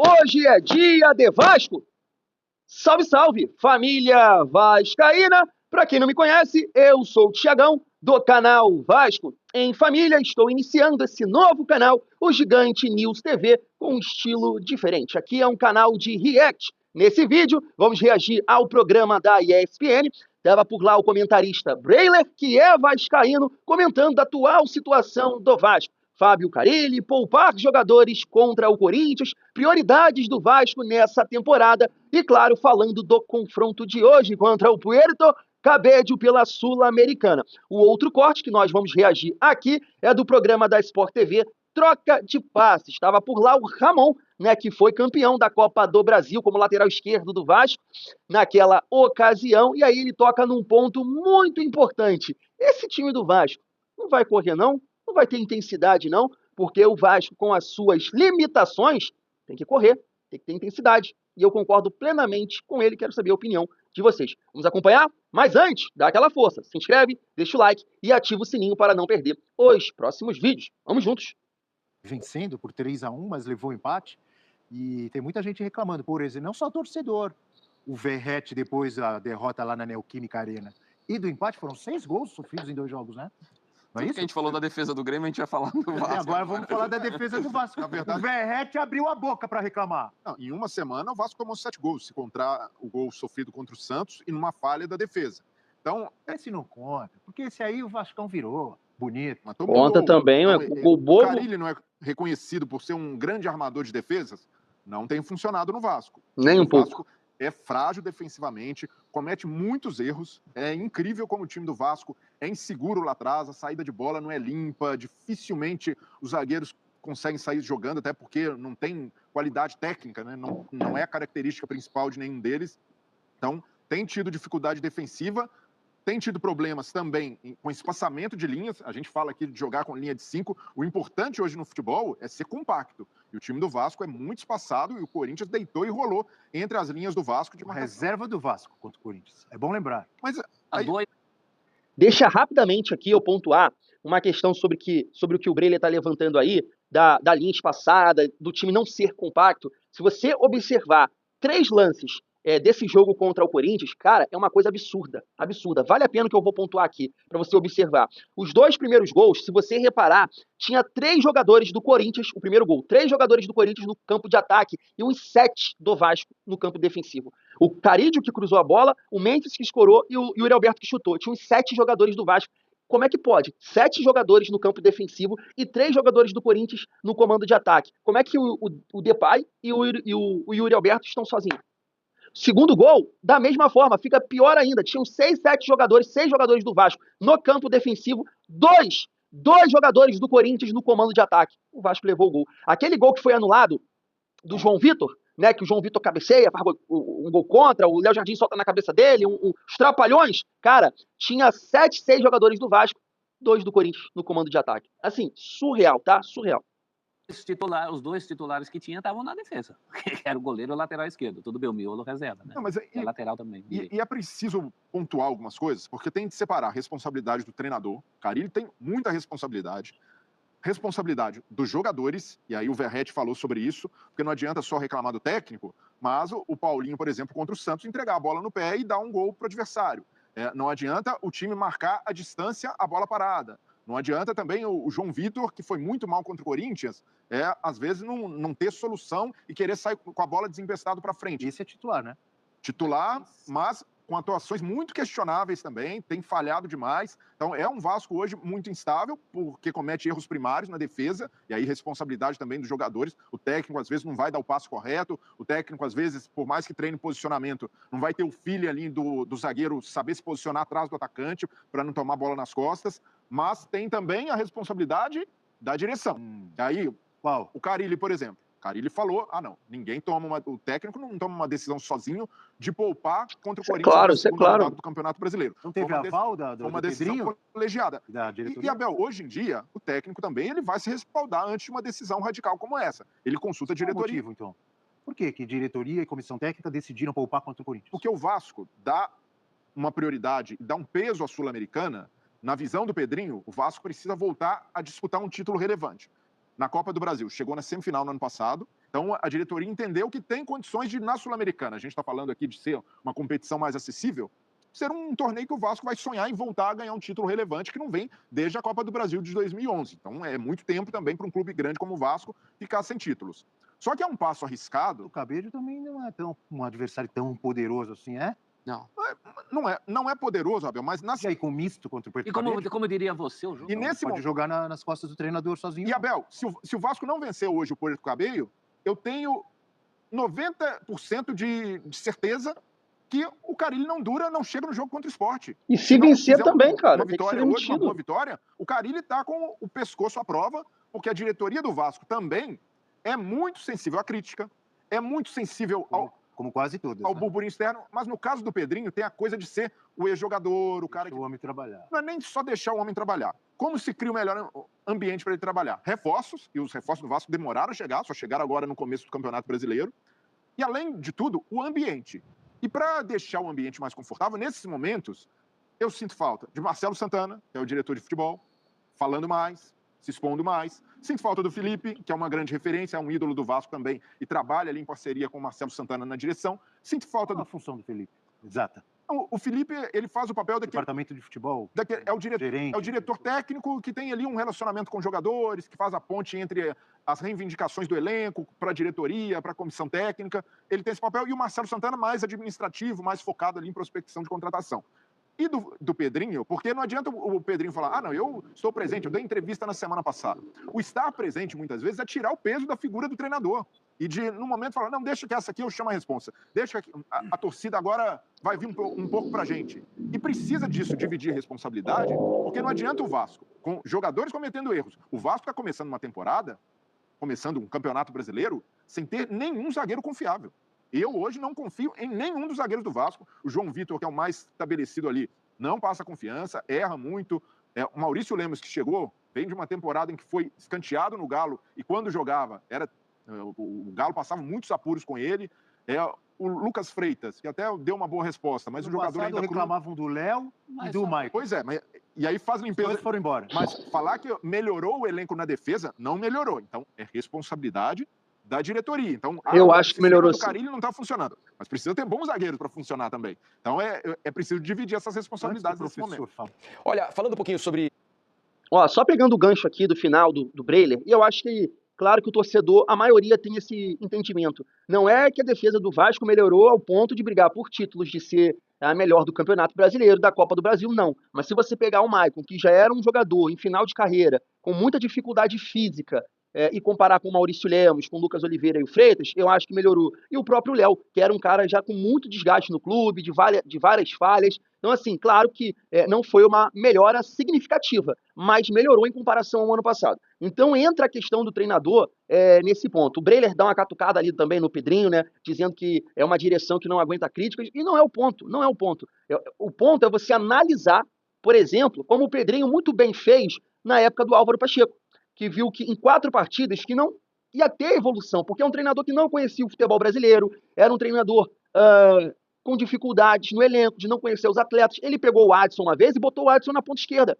Hoje é dia de Vasco. Salve, salve, família vascaína! Para quem não me conhece, eu sou o Thiagão, do canal Vasco em Família. Estou iniciando esse novo canal, o Gigante News TV, com um estilo diferente. Aqui é um canal de react. Nesse vídeo, vamos reagir ao programa da ESPN. Tava por lá o comentarista Breiler, que é vascaíno, comentando a atual situação do Vasco. Fábio Carille, poupar jogadores contra o Corinthians, prioridades do Vasco nessa temporada e, claro, falando do confronto de hoje contra o Puerto Cabello pela Sul-Americana. O outro corte que nós vamos reagir aqui é do programa da Sport TV, Troca de Passes. Estava por lá o Ramon, né, que foi campeão da Copa do Brasil como lateral esquerdo do Vasco naquela ocasião, e aí ele toca num ponto muito importante. Esse time do Vasco não vai correr, não? Não vai ter intensidade, não, porque o Vasco, com as suas limitações, tem que correr, tem que ter intensidade. E eu concordo plenamente com ele, quero saber a opinião de vocês. Vamos acompanhar? Mas antes, dá aquela força, se inscreve, deixa o like e ativa o sininho para não perder os próximos vídeos. Vamos juntos! Vencendo por 3-1, mas levou empate. E tem muita gente reclamando, por exemplo, não só torcedor. O Verratti, depois da derrota lá na Neoquímica Arena e do empate, foram 6 gols sofridos em 2 jogos, né? Não é isso? Que a gente falou da defesa do Grêmio, a gente vai falar do Vasco. Agora vamos falar da defesa do Vasco. Na verdade, o Verratti abriu a boca para reclamar. Não, em uma semana, o Vasco tomou 7 gols, se contar o gol sofrido contra o Santos e numa falha da defesa. Então, esse não conta, porque esse aí o Vascão virou bonito. Mas conta gol. Também, então, o gol bobo. O Carille não é reconhecido por ser um grande armador de defesas? Não tem funcionado no Vasco. Nem um pouco. Vasco é frágil defensivamente, comete muitos erros. É incrível como o time do Vasco é inseguro lá atrás, a saída de bola não é limpa, dificilmente os zagueiros conseguem sair jogando, até porque não tem qualidade técnica, né? Não é a característica principal de nenhum deles. Então, tem tido dificuldade defensiva, tem tido problemas também com espaçamento de linhas. A gente fala aqui de jogar com linha de 5. O importante hoje no futebol é ser compacto. E o time do Vasco é muito espaçado e o Corinthians deitou e rolou entre as linhas do Vasco. De uma reserva do Vasco contra o Corinthians. É bom lembrar. Mas aí... Deixa rapidamente aqui eu pontuar uma questão sobre o que o Breiler está levantando aí, da linha espaçada, do time não ser compacto. Se você observar 3 lances desse jogo contra o Corinthians, cara, é uma coisa absurda, absurda. Vale a pena que eu vou pontuar aqui, para você observar. Os 2 primeiros gols, se você reparar, tinha 3 jogadores do Corinthians, o primeiro gol, 3 jogadores do Corinthians no campo de ataque e uns 7 do Vasco no campo defensivo. O Carídio que cruzou a bola, o Memphis que escorou e o Yuri Alberto que chutou. Tinha uns 7 jogadores do Vasco. Como é que pode? 7 jogadores no campo defensivo e 3 jogadores do Corinthians no comando de ataque. Como é que o Depay e o Yuri Alberto estão sozinhos? Segundo gol, da mesma forma, fica pior ainda. Tinham 6 jogadores do Vasco no campo defensivo, dois jogadores do Corinthians no comando de ataque. O Vasco levou o gol. Aquele gol que foi anulado do João Vitor, né, que o João Vitor cabeceia, faz um gol contra, o Léo Jardim solta na cabeça dele, os trapalhões, cara, tinha 6 jogadores do Vasco, 2 do Corinthians no comando de ataque. Assim, surreal, tá? Surreal. Os 2 titulares que tinha estavam na defesa, que era o goleiro e o lateral esquerdo. Tudo bem, o miolo reserva, né? Não, mas é lateral também. E é preciso pontuar algumas coisas, porque tem de separar a responsabilidade do treinador. Carille tem muita responsabilidade dos jogadores, e aí o Verratti falou sobre isso, porque não adianta só reclamar do técnico, mas o Paulinho, por exemplo, contra o Santos, entregar a bola no pé e dar um gol para o adversário. Não adianta o time marcar a distância, a bola parada. Não adianta também o João Vitor, que foi muito mal contra o Corinthians, às vezes não ter solução e querer sair com a bola desempestado para frente. Esse é titular, né? Titular, mas com atuações muito questionáveis também, tem falhado demais. Então é um Vasco hoje muito instável, porque comete erros primários na defesa, e aí responsabilidade também dos jogadores. O técnico às vezes não vai dar o passo correto, o técnico às vezes, por mais que treine posicionamento, não vai ter o feeling ali do zagueiro saber se posicionar atrás do atacante para não tomar bola nas costas, mas tem também a responsabilidade da direção. Aí, o Carille, por exemplo. Carille falou, o técnico não toma uma decisão sozinho de poupar contra o Corinthians no segundo do Campeonato Brasileiro. Não teve aval uma decisão Pedrinho? colegiada. E Abel, hoje em dia, o técnico também ele vai se respaldar antes de uma decisão radical como essa. Ele consulta a diretoria. Qual o motivo, então? Por que diretoria e comissão técnica decidiram poupar contra o Corinthians? Porque o Vasco dá uma prioridade, dá um peso à Sul-Americana. Na visão do Pedrinho, o Vasco precisa voltar a disputar um título relevante. na Copa do Brasil, chegou na semifinal no ano passado, então a diretoria entendeu que tem condições de, na Sul-Americana, a gente está falando aqui de ser uma competição mais acessível, ser um torneio que o Vasco vai sonhar em voltar a ganhar um título relevante que não vem desde a Copa do Brasil de 2011. Então é muito tempo também para um clube grande como o Vasco ficar sem títulos. Só que é um passo arriscado. O Cabello também não é um adversário tão poderoso assim, é? Não. Não é poderoso, Abel, mas E aí, com misto contra o Puerto E Cabello, como diria você, o jogo? E nesse pode jogar nas costas do treinador sozinho. E, Abel, se o Vasco não vencer hoje o Puerto Cabello, eu tenho 90% de certeza que o Carille não chega no jogo contra o Sport. E se vencer fizer também, cara, uma tem que ser vitória hoje, uma demitido. boa vitória, o Carille está com o pescoço à prova, porque a diretoria do Vasco também é muito sensível à crítica, é muito sensível Como quase todas, ao né? burburinho externo, mas no caso do Pedrinho tem a coisa de ser o ex-jogador, o cara Deixa que o homem trabalhar. não é nem só deixar o homem trabalhar. Como se cria o melhor ambiente para ele trabalhar? Reforços, e os reforços do Vasco demoraram a chegar, só chegaram agora no começo do Campeonato Brasileiro. E, além de tudo, o ambiente. E para deixar o ambiente mais confortável, nesses momentos, eu sinto falta de Marcelo Santana, que é o diretor de futebol, falando mais, se expondo mais. Sinto falta do Felipe, que é uma grande referência, é um ídolo do Vasco também, e trabalha ali em parceria com o Marcelo Santana na direção. Sinto falta Qual a função do Felipe? Exata. O Felipe, ele faz o papel daquele... Departamento de futebol. É o Gerente. diretor técnico que tem ali um relacionamento com os jogadores, que faz a ponte entre as reivindicações do elenco para a diretoria, para a comissão técnica. Ele tem esse papel. E o Marcelo Santana mais administrativo, mais focado ali em prospecção de contratação. E do Pedrinho, porque não adianta o Pedrinho falar, não, eu estou presente, eu dei entrevista na semana passada. O estar presente, muitas vezes, é tirar o peso da figura do treinador. E no momento, falar, não, deixa que essa aqui eu chamo a responsa. Deixa que a torcida agora vai vir um pouco pra gente. E precisa disso, dividir responsabilidade, porque não adianta o Vasco, com jogadores cometendo erros. O Vasco está começando uma temporada, começando um campeonato brasileiro, sem ter nenhum zagueiro confiável. Eu hoje não confio em nenhum dos zagueiros do Vasco. O João Vitor, que é o mais estabelecido ali, não passa confiança, erra muito. O Maurício Lemos, que chegou, vem de uma temporada em que foi escanteado no Galo e quando jogava, o Galo passava muitos apuros com ele. O Lucas Freitas, que até deu uma boa resposta, mas o jogador ainda reclamavam do Léo e do Maicon. Pois é, e aí faz limpeza. Os dois foram embora. Mas falar que melhorou o elenco na defesa, não melhorou. Então, é responsabilidade da diretoria. Então, eu acho que melhorou sim. O Carille não está funcionando, mas precisa ter bons zagueiros para funcionar também. Então, é preciso dividir essas responsabilidades nesse momento. Olha, falando um pouquinho sobre... Só pegando o gancho aqui do final do Breler, e eu acho que, claro que o torcedor, a maioria tem esse entendimento. Não é que a defesa do Vasco melhorou ao ponto de brigar por títulos, de ser a melhor do Campeonato Brasileiro, da Copa do Brasil, não. Mas se você pegar o Maicon, que já era um jogador em final de carreira, com muita dificuldade física, e comparar com o Maurício Lemos, com o Lucas Oliveira e o Freitas, eu acho que melhorou. E o próprio Léo, que era um cara já com muito desgaste no clube, de várias falhas. Então, assim, claro que não foi uma melhora significativa, mas melhorou em comparação ao ano passado. Então, entra a questão do treinador nesse ponto. O Breler dá uma catucada ali também no Pedrinho, né, dizendo que é uma direção que não aguenta críticas, e não é o ponto, não é o ponto. O ponto é você analisar, por exemplo, como o Pedrinho muito bem fez na época do Álvaro Pacheco, que viu que em 4 partidas que não ia ter evolução, porque é um treinador que não conhecia o futebol brasileiro, era um treinador com dificuldades no elenco, de não conhecer os atletas. Ele pegou o Adson uma vez e botou o Adson na ponta esquerda.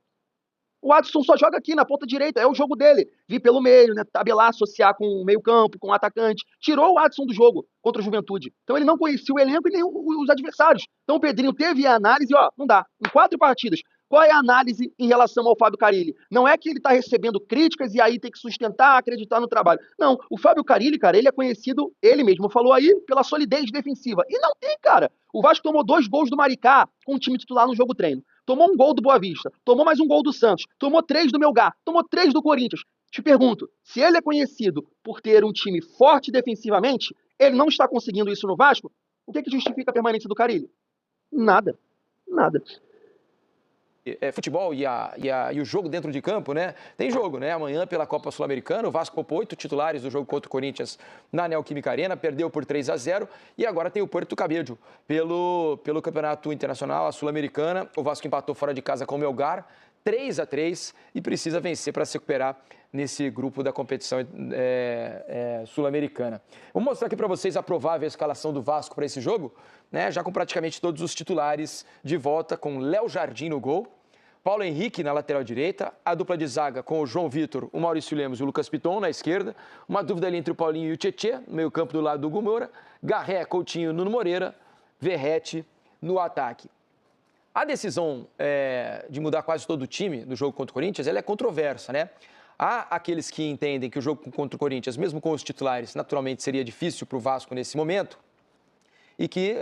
O Adson só joga aqui na ponta direita, é o jogo dele. Vir pelo meio, né, tabelar, associar com o meio-campo, com o atacante. Tirou o Adson do jogo contra a Juventude. Então ele não conhecia o elenco e nem os adversários. Então o Pedrinho teve a análise, não dá. Em 4 partidas. Qual é a análise em relação ao Fábio Carille? Não é que ele está recebendo críticas e aí tem que sustentar, acreditar no trabalho. Não, o Fábio Carille, cara, ele é conhecido, ele mesmo falou aí, pela solidez defensiva. E não tem, cara. O Vasco tomou 2 gols do Maricá com o time titular no jogo treino. Tomou um gol do Boa Vista, tomou mais um gol do Santos, tomou 3 do Melgar, tomou 3 do Corinthians. Te pergunto, se ele é conhecido por ter um time forte defensivamente, ele não está conseguindo isso no Vasco, o que justifica a permanência do Carille? Nada. Nada. Futebol e o jogo dentro de campo, né? Tem jogo, né? Amanhã pela Copa Sul-Americana, o Vasco poupou 8 titulares do jogo contra o Corinthians na Neoquímica Arena, perdeu por 3-0 e agora tem o Puerto Cabello pelo Campeonato Internacional, a Sul-Americana. O Vasco empatou fora de casa com o Melgar, 3-3 e precisa vencer para se recuperar nesse grupo da competição sul-americana. Vou mostrar aqui para vocês a provável escalação do Vasco para esse jogo, né? Já com praticamente todos os titulares de volta, com Léo Jardim no gol, Paulo Henrique na lateral direita, a dupla de zaga com o João Vitor, o Maurício Lemos e o Lucas Piton na esquerda, uma dúvida ali entre o Paulinho e o Tietê, no meio campo do lado do Hugo Moura, Garré, Coutinho, Nuno Moreira, Verratti no ataque. A decisão de mudar quase todo o time do jogo contra o Corinthians, ela é controversa, né? Há aqueles que entendem que o jogo contra o Corinthians, mesmo com os titulares, naturalmente seria difícil para o Vasco nesse momento, e que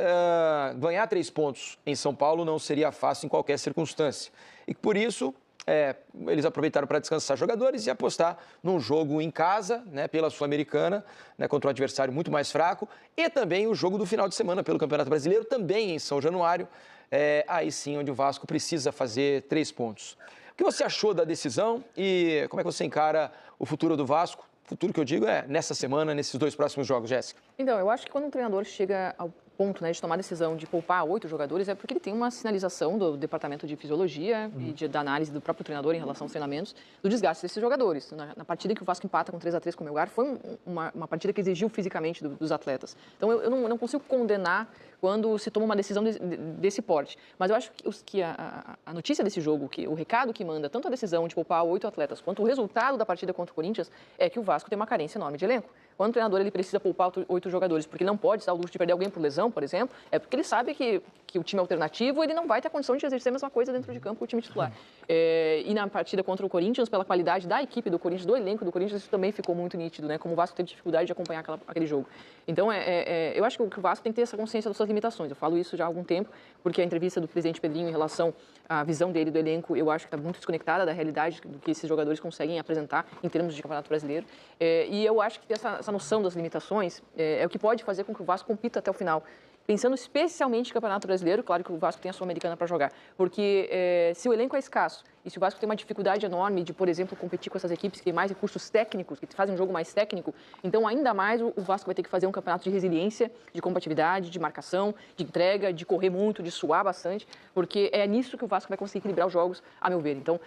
ganhar 3 pontos em São Paulo não seria fácil em qualquer circunstância. E por isso, eles aproveitaram para descansar jogadores e apostar num jogo em casa, né, pela Sul-Americana, né, contra um adversário muito mais fraco, e também o jogo do final de semana pelo Campeonato Brasileiro, também em São Januário, aí sim onde o Vasco precisa fazer 3 pontos. O que você achou da decisão e como é que você encara o futuro do Vasco? Futuro que eu digo é nessa semana, nesses 2 próximos jogos, Jéssica. Então, eu acho que quando um treinador chega ao ponto, né, de tomar a decisão de poupar 8 jogadores, é porque ele tem uma sinalização do departamento de fisiologia e da análise do próprio treinador em relação aos treinamentos, do desgaste desses jogadores. Na partida que o Vasco empata com 3-3 com o Melgar, foi uma partida que exigiu fisicamente dos atletas. Então, eu não consigo condenar quando se toma uma decisão desse porte. Mas eu acho que a notícia desse jogo, que o recado que manda, tanto a decisão de poupar 8 atletas, quanto o resultado da partida contra o Corinthians, é que o Vasco tem uma carência enorme de elenco. Quando o treinador ele precisa poupar 8 jogadores, porque ele não pode dar o luxo de perder alguém por lesão, por exemplo, é porque ele sabe que o time alternativo ele não vai ter a condição de exercer a mesma coisa dentro de campo que o time titular. E na partida contra o Corinthians, pela qualidade da equipe do Corinthians, do elenco do Corinthians, isso também ficou muito nítido, né? Como o Vasco teve dificuldade de acompanhar aquele jogo. Então, eu acho que o Vasco tem que ter essa consciência das suas limitações. Eu falo isso já há algum tempo, porque a entrevista do presidente Pedrinho em relação à visão dele do elenco, eu acho que está muito desconectada da realidade do que esses jogadores conseguem apresentar em termos de Campeonato Brasileiro. E eu acho que essa noção das limitações é o que pode fazer com que o Vasco compita até o final. Pensando especialmente no Campeonato Brasileiro, claro que o Vasco tem a Sul-Americana para jogar, porque se o elenco é escasso e se o Vasco tem uma dificuldade enorme de, por exemplo, competir com essas equipes que têm mais recursos técnicos, que fazem um jogo mais técnico, então ainda mais o Vasco vai ter que fazer um campeonato de resiliência, de combatividade, de marcação, de entrega, de correr muito, de suar bastante, porque é nisso que o Vasco vai conseguir equilibrar os jogos, a meu ver. Então,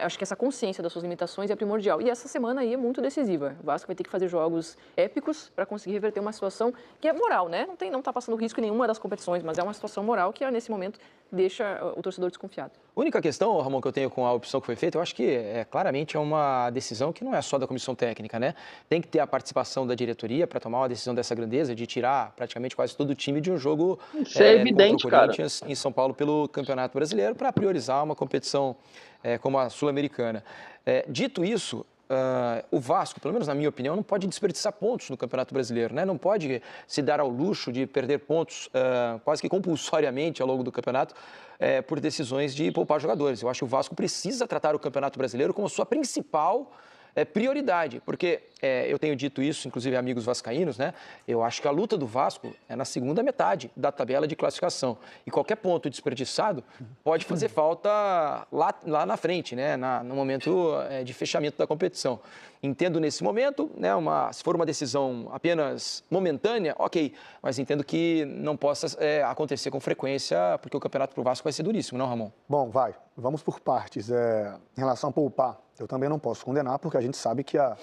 acho que essa consciência das suas limitações é primordial. E essa semana aí é muito decisiva. O Vasco vai ter que fazer jogos épicos para conseguir reverter uma situação que é moral, né? Não está passando risco em nenhuma das competições, mas é uma situação moral que, nesse momento, deixa o torcedor desconfiado. A única questão, Ramon, que eu tenho com a opção que foi feita, eu acho que claramente é uma decisão que não é só da comissão técnica, né? Tem que ter a participação da diretoria para tomar uma decisão dessa grandeza, de tirar praticamente quase todo o time de um jogo Isso é evidente, contra o Corinthians em São Paulo pelo Campeonato Brasileiro para priorizar uma competição como a Sul-Americana. Dito isso, o Vasco, pelo menos na minha opinião, não pode desperdiçar pontos no Campeonato Brasileiro, né? Não pode se dar ao luxo de perder pontos quase que compulsoriamente ao longo do campeonato por decisões de poupar jogadores. Eu acho que o Vasco precisa tratar o Campeonato Brasileiro como sua principal prioridade, porque eu tenho dito isso, inclusive a amigos vascaínos, né? Eu acho que a luta do Vasco é na segunda metade da tabela de classificação. E qualquer ponto desperdiçado pode fazer falta lá na frente, né? No momento de fechamento da competição. Entendo nesse momento, né? Se for uma decisão apenas momentânea, ok, mas entendo que não possa acontecer com frequência, porque o campeonato para o Vasco vai ser duríssimo, não, Ramon? Bom, vamos por partes. Em relação a poupar, eu também não posso condenar, porque a gente sabe que a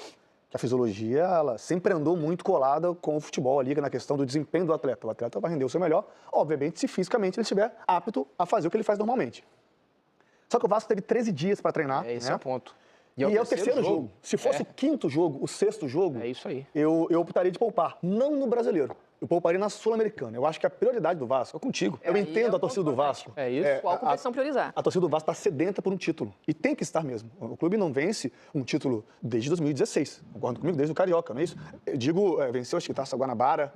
fisiologia ela sempre andou muito colada com o futebol ali, na questão do desempenho do atleta. O atleta vai render o seu melhor, obviamente, se fisicamente ele estiver apto a fazer o que ele faz normalmente. Só que o Vasco teve 13 dias para treinar. Esse é o ponto. E é o terceiro jogo. Se fosse o quinto jogo, o sexto jogo, é isso aí. Eu optaria de poupar. Não no Brasileiro. Eu pouparia na Sul-Americana. Eu acho que a prioridade do Vasco... Estou contigo. Eu entendo a torcida do Vasco. É isso. Qual competição priorizar? A torcida do Vasco está sedenta por um título. E tem que estar mesmo. O clube não vence um título desde 2016. Concordo comigo? Desde o Carioca, não é isso? Eu digo, venceu, acho que Taça Guanabara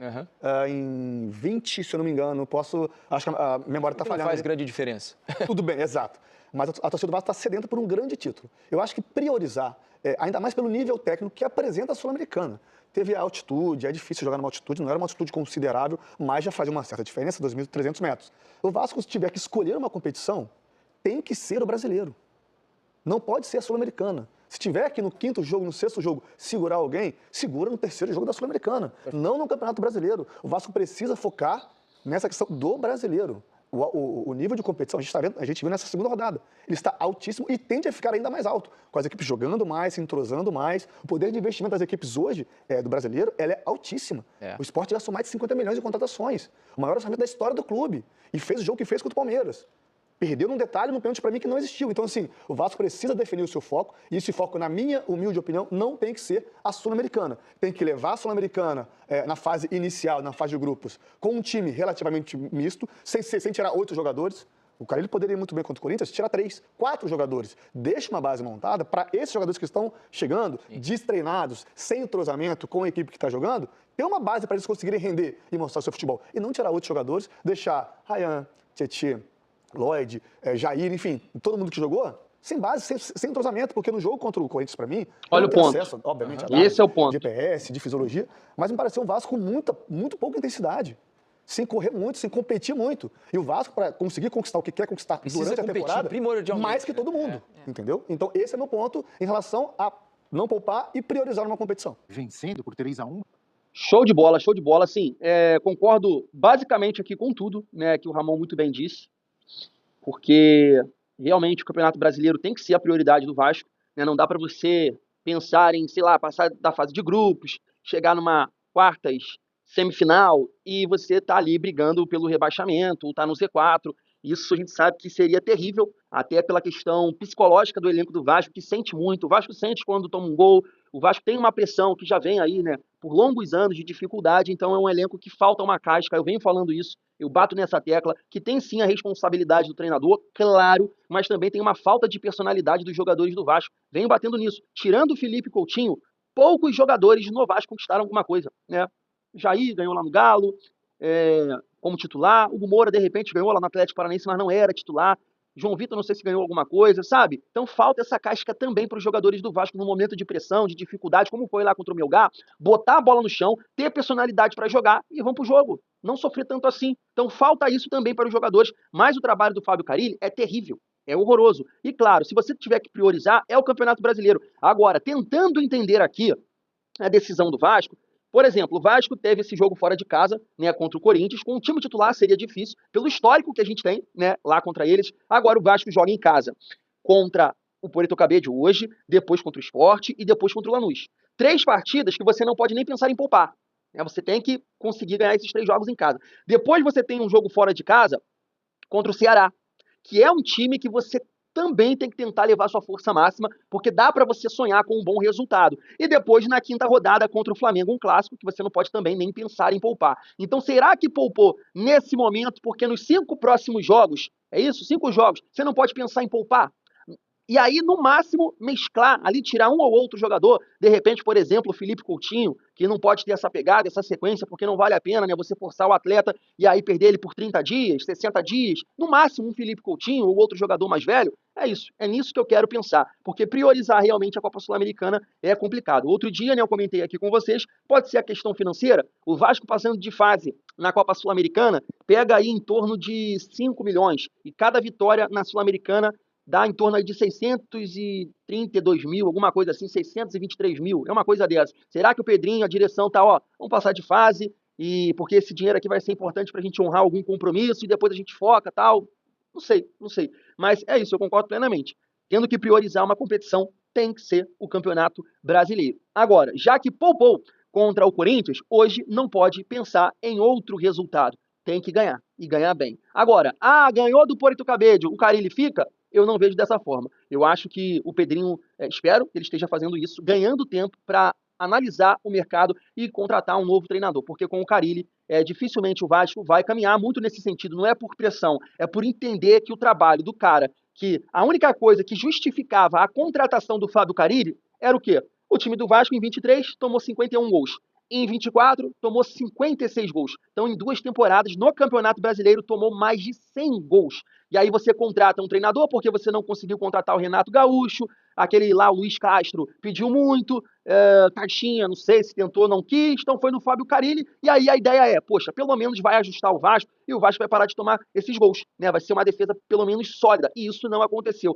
em 20, se eu não me engano. Acho que a memória está falhando. Não faz grande diferença. Tudo bem, exato. Mas a torcida do Vasco está sedenta por um grande título. Eu acho que priorizar, ainda mais pelo nível técnico que apresenta a Sul-Americana. Teve a altitude, é difícil jogar numa altitude, não era uma altitude considerável, mas já fazia uma certa diferença, 2.300 metros. O Vasco, se tiver que escolher uma competição, tem que ser o Brasileiro. Não pode ser a Sul-Americana. Se tiver aqui no quinto jogo, no sexto jogo, segurar alguém, segura no terceiro jogo da Sul-Americana, não no Campeonato Brasileiro. O Vasco precisa focar nessa questão do Brasileiro. O nível de competição, a gente viu nessa segunda rodada, ele está altíssimo e tende a ficar ainda mais alto, com as equipes jogando mais, se entrosando mais. O poder de investimento das equipes hoje, do brasileiro, ela é altíssima. O Sport gastou mais de 50 milhões em contratações, o maior orçamento da história do clube, e fez o jogo que fez contra o Palmeiras. Perdeu num detalhe, num pênalti para mim que não existiu. Então, assim, o Vasco precisa definir o seu foco, e esse foco, na minha humilde opinião, não tem que ser a Sul-Americana. Tem que levar a Sul-Americana na fase inicial, na fase de grupos, com um time relativamente misto, sem tirar 8 jogadores. O Carille poderia ir muito bem contra o Corinthians, tirar 3, 4 jogadores. Deixa uma base montada para esses jogadores que estão chegando, destreinados, sem entrosamento com a equipe que está jogando, ter uma base para eles conseguirem render e mostrar o seu futebol. E não tirar 8 jogadores, deixar Ryan, Tietê, Lloyd, Jair, enfim, todo mundo que jogou, sem base, sem entrosamento, porque no jogo contra o Corinthians, para mim, olha eu o ponto. acesso, obviamente, a Esse é o ponto. de PS, de fisiologia, mas me pareceu um Vasco com muito pouca intensidade. Sem correr muito, sem competir muito. E o Vasco, para conseguir conquistar o que quer conquistar durante a temporada, mais que todo mundo, entendeu? Então, esse é meu ponto em relação a não poupar e priorizar uma competição. Vencendo por 3-1. Show de bola, show de bola. Assim, concordo basicamente aqui com tudo, né, que o Ramon muito bem disse, porque realmente o Campeonato Brasileiro tem que ser a prioridade do Vasco, né? Não dá para você pensar em, sei lá, passar da fase de grupos, chegar numa quartas, semifinal e você tá ali brigando pelo rebaixamento, ou tá no Z4. Isso a gente sabe que seria terrível, até pela questão psicológica do elenco do Vasco, que sente muito. O Vasco sente quando toma um gol, o Vasco tem uma pressão que já vem aí, né, por longos anos de dificuldade, então é um elenco que falta uma casca, eu venho falando isso, eu bato nessa tecla, que tem sim a responsabilidade do treinador, claro, mas também tem uma falta de personalidade dos jogadores do Vasco. Venho batendo nisso. Tirando o Felipe Coutinho, poucos jogadores no Vasco conquistaram alguma coisa, né? Jair ganhou lá no Galo, como titular. Hugo Moura, de repente, ganhou lá no Atlético Paranaense, mas não era titular. João Vitor, não sei se ganhou alguma coisa, sabe? Então falta essa casca também para os jogadores do Vasco no momento de pressão, de dificuldade, como foi lá contra o Melgar, botar a bola no chão, ter personalidade para jogar e vão pro jogo. Não sofrer tanto assim. Então falta isso também para os jogadores, mas o trabalho do Fábio Carille é terrível. É horroroso. E claro, se você tiver que priorizar, é o Campeonato Brasileiro. Agora, tentando entender aqui a decisão do Vasco, por exemplo, o Vasco teve esse jogo fora de casa, né, contra o Corinthians, com um time titular seria difícil, pelo histórico que a gente tem, né, lá contra eles. Agora o Vasco joga em casa contra o Puerto Cabello hoje, depois contra o Sport e depois contra o Lanús. 3 partidas que você não pode nem pensar em poupar. Né, você tem que conseguir ganhar esses 3 jogos em casa. Depois você tem um jogo fora de casa contra o Ceará, que é um time que você também tem que tentar levar sua força máxima, porque dá para você sonhar com um bom resultado. E depois, na quinta rodada, contra o Flamengo, um clássico que você não pode também nem pensar em poupar. Então, será que poupou nesse momento? Porque nos 5 próximos jogos, é isso? 5 jogos, você não pode pensar em poupar? E aí, no máximo, mesclar ali, tirar um ou outro jogador, de repente, por exemplo, o Felipe Coutinho, que não pode ter essa pegada, essa sequência, porque não vale a pena, né, você forçar o atleta e aí perder ele por 30 dias, 60 dias, no máximo um Felipe Coutinho ou outro jogador mais velho. É isso, é nisso que eu quero pensar, porque priorizar realmente a Copa Sul-Americana é complicado. Outro dia, né, eu comentei aqui com vocês, pode ser a questão financeira, o Vasco passando de fase na Copa Sul-Americana, pega aí em torno de 5 milhões, e cada vitória na Sul-Americana dá em torno de 632 mil, alguma coisa assim, 623 mil, é uma coisa dessa. Será que o Pedrinho, a direção tá, vamos passar de fase, e porque esse dinheiro aqui vai ser importante pra gente honrar algum compromisso, e depois a gente foca, tal? Não sei. Mas é isso, eu concordo plenamente. Tendo que priorizar uma competição, tem que ser o Campeonato Brasileiro. Agora, já que poupou contra o Corinthians, hoje não pode pensar em outro resultado. Tem que ganhar, e ganhar bem. Agora, ganhou do Puerto Cabello, o Carille fica? Eu não vejo dessa forma. Eu acho que o Pedrinho, espero que ele esteja fazendo isso, ganhando tempo para analisar o mercado e contratar um novo treinador, porque com o Carille, dificilmente o Vasco vai caminhar muito nesse sentido, não é por pressão, é por entender que o trabalho do cara, que a única coisa que justificava a contratação do Fábio Carille era o quê? O time do Vasco em 23 tomou 51 gols. Em 24, tomou 56 gols. Então, em 2 temporadas, no Campeonato Brasileiro, tomou mais de 100 gols. E aí você contrata um treinador, porque você não conseguiu contratar o Renato Gaúcho, aquele lá, o Luiz Castro, pediu muito, Caixinha, não sei se tentou, não quis, então foi no Fábio Carille, e aí a ideia é, poxa, pelo menos vai ajustar o Vasco, e o Vasco vai parar de tomar esses gols, né? Vai ser uma defesa pelo menos sólida, e isso não aconteceu.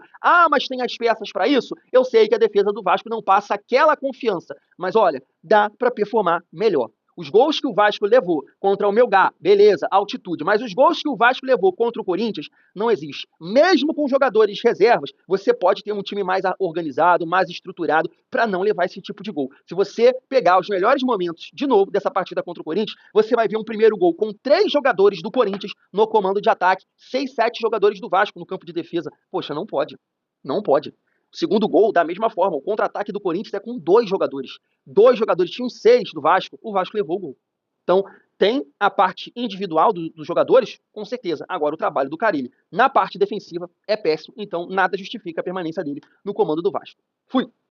Mas tem as peças para isso? Eu sei que a defesa do Vasco não passa aquela confiança, mas olha, dá para performar melhor. Os gols que o Vasco levou contra o Melgar, beleza, altitude, mas os gols que o Vasco levou contra o Corinthians não existe. Mesmo com jogadores reservas, você pode ter um time mais organizado, mais estruturado para não levar esse tipo de gol. Se você pegar os melhores momentos, de novo, dessa partida contra o Corinthians, você vai ver um primeiro gol com 3 jogadores do Corinthians no comando de ataque, 6, 7 jogadores do Vasco no campo de defesa. Poxa, não pode. Não pode. O segundo gol, da mesma forma, o contra-ataque do Corinthians é com 2 jogadores. 2 jogadores, tinham 6 do Vasco, o Vasco levou o gol. Então, tem a parte individual dos jogadores, com certeza. Agora, o trabalho do Carille na parte defensiva é péssimo, então nada justifica a permanência dele no comando do Vasco. Fui!